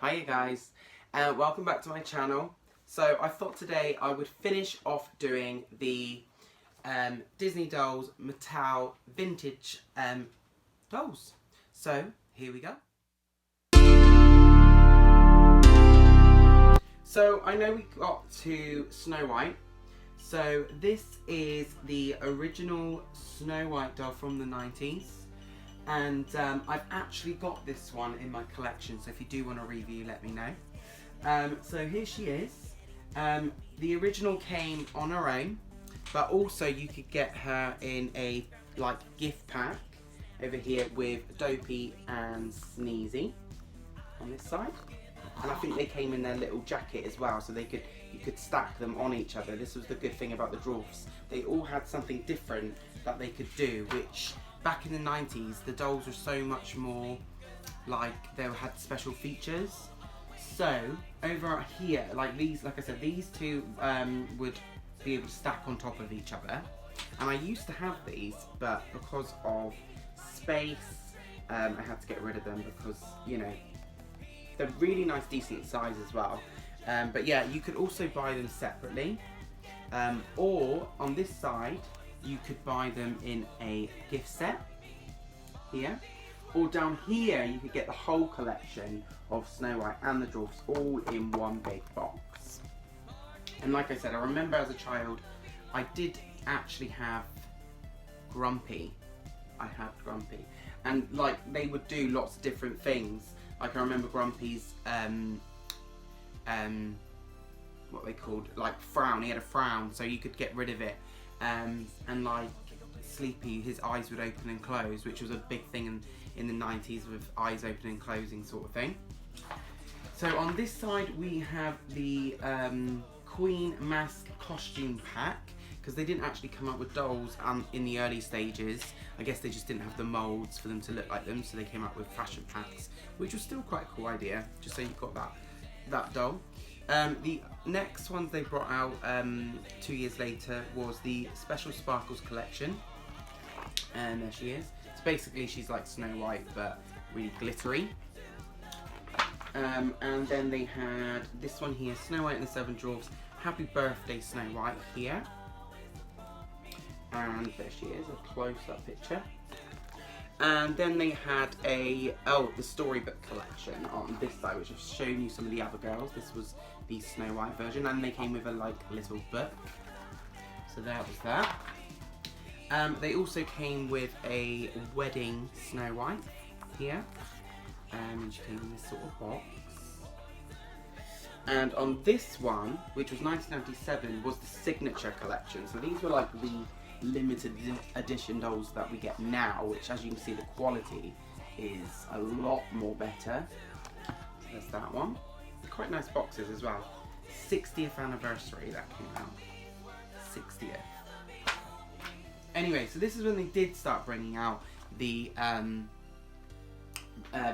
Hiya guys, welcome back to my channel. So I thought today I would finish off doing the Disney Dolls Mattel vintage dolls. So here we go. So I know we got to Snow White. So this is the original Snow White doll from the 90s. And I've actually got this one in my collection, so if you do want a review, let me know. So here she is. The original came on her own, but also you could get her in a gift pack over here with Dopey and Sneezy on this side. And I think they came in their little jacket as well, so you could stack them on each other. This was the good thing about the dwarfs. They all had something different that they could do, which back in the 90s, the dolls were so much more they had special features. So over here, like I said, these two would be able to stack on top of each other. And I used to have these, but because of space, I had to get rid of them because, you know, they're really nice, decent size as well. But yeah, you could also buy them separately. Or on this side, you could buy them in a gift set here, or down here you could get the whole collection of Snow White and the dwarfs all in one big box. And like I said, I remember as a child I did actually have Grumpy. I had Grumpy, and they would do lots of different things. I remember Grumpy's what they called frown. He had a frown, so you could get rid of it. And Sleepy, his eyes would open and close, which was a big thing in the 90s with eyes opening and closing sort of thing. So on this side we have the Queen Mask costume pack, because they didn't actually come up with dolls in the early stages. I guess they just didn't have the moulds for them to look like them, so they came up with fashion packs, which was still quite a cool idea, just so you've got that doll. The next ones they brought out 2 years later was the Special Sparkles collection, and there she is. So basically she's like Snow White but really glittery. And then they had this one here, Snow White and the Seven Dwarfs, Happy Birthday Snow White here. And there she is, a close-up picture. And then they had the storybook collection on this side, which I've shown you some of the other girls. This was the Snow White version, and they came with a little book. So that was that. They also came with a wedding Snow White here, and she came in this sort of box. And on this one, which was 1997, was the signature collection. So these were the limited edition dolls that we get now, which, as you can see, the quality is a lot more better. So there's that one. Quite nice boxes as well. 60th anniversary that came out. 60th. Anyway, so this is when they did start bringing out the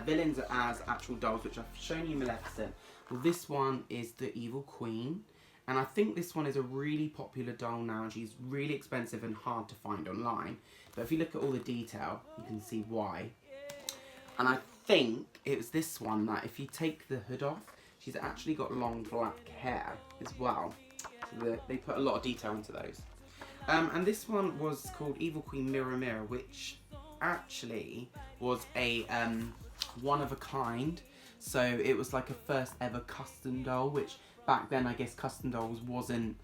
villains as actual dolls, which I've shown you Maleficent. Well, this one is the Evil Queen. And I think this one is a really popular doll now, and she's really expensive and hard to find online. But if you look at all the detail, you can see why. And I think it was this one that if you take the hood off, she's actually got long black hair as well. So they put a lot of detail into those. And this one was called Evil Queen Mirror Mirror, which actually was a one of a kind. So it was like a first ever custom doll, which back then I guess custom dolls wasn't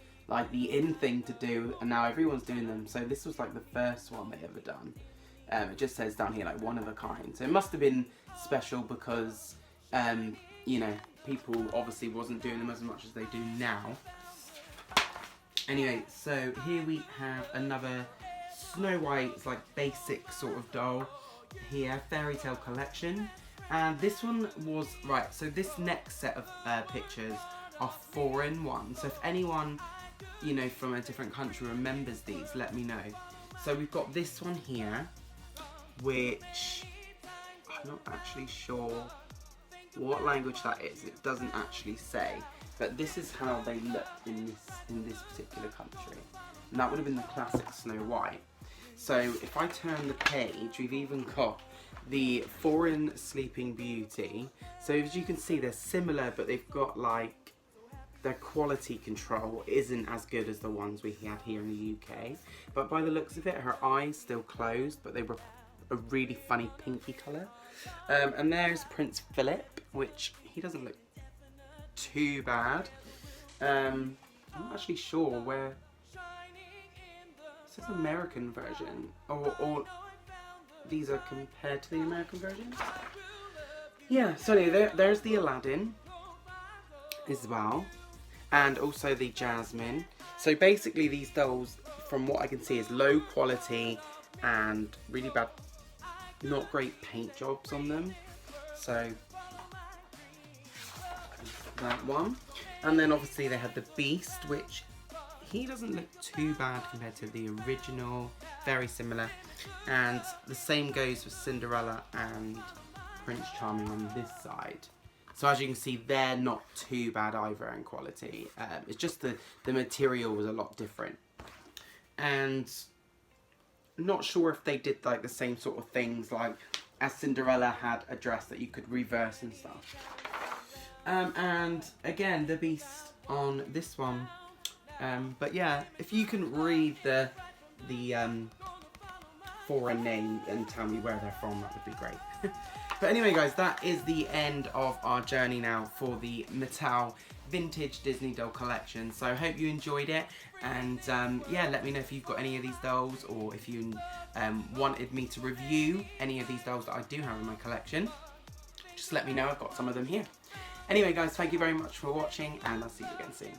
the in thing to do, and now everyone's doing them. So this was the first one they ever done. It just says down here one of a kind. So it must have been special because you know, people obviously wasn't doing them as much as they do now. Anyway, so here we have another Snow White's basic sort of doll here, Fairy Tale collection. And this one was, so this next set of pictures are 4-in-1. So if anyone, you know, from a different country remembers these, let me know. So we've got this one here, which I'm not actually sure what language that is. It doesn't actually say. But this is how they look in this particular country. And that would have been the classic Snow White. So if I turn the page, we've even got the Foreign Sleeping Beauty. So as you can see, they're similar, but they've got like, their quality control isn't as good as the ones we had here in the UK. But by the looks of it, her eyes still closed, but they were a really funny pinky colour. And there's Prince Philip, which he doesn't look too bad. I'm not actually sure where. It says American version, or these are compared to the American version. Yeah, so anyway, there's the Aladdin as well, and also the Jasmine. So basically these dolls, from what I can see, is low quality and really bad, not great paint jobs on them. So that one. And then obviously they had the Beast, which he doesn't look too bad compared to the original, very similar. And the same goes for Cinderella and Prince Charming on this side. So as you can see, they're not too bad either in quality. It's just the material was a lot different. And I'm not sure if they did like the same sort of things, like as Cinderella had a dress that you could reverse and stuff. And again, the Beast on this one. But yeah, if you can read the foreign name and tell me where they're from, that would be great. But anyway guys, that is the end of our journey now for the Mattel Vintage Disney Doll Collection. So I hope you enjoyed it, and yeah, let me know if you've got any of these dolls, or if you wanted me to review any of these dolls that I do have in my collection. Just let me know, I've got some of them here. Anyway guys, thank you very much for watching, and I'll see you again soon.